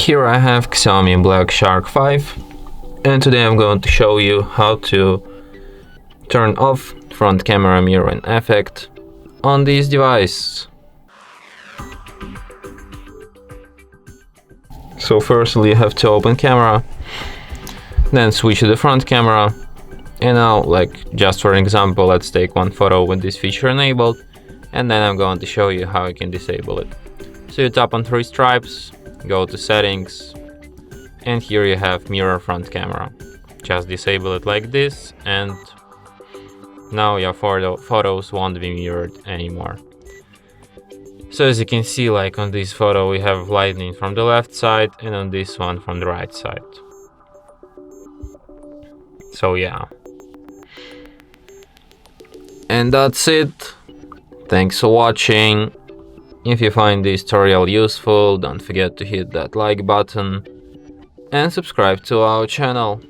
Here I have Xiaomi Black Shark 5, and today I'm going to show you how to turn off front camera mirroring effect on this device. So firstly you have to open camera, then switch to the front camera, and now, like just for example, let's take one photo with this feature enabled, and then I'm going to show you how you can disable it. So you tap on three stripes, go to settings, and here you have mirror front camera. Just disable it like this, and now your photos won't be mirrored anymore. So as you can see, like on this photo we have lighting from the left side and on this one from the right side. So yeah. And that's it. Thanks for watching. If you find this tutorial useful, don't forget to hit that like button and subscribe to our channel.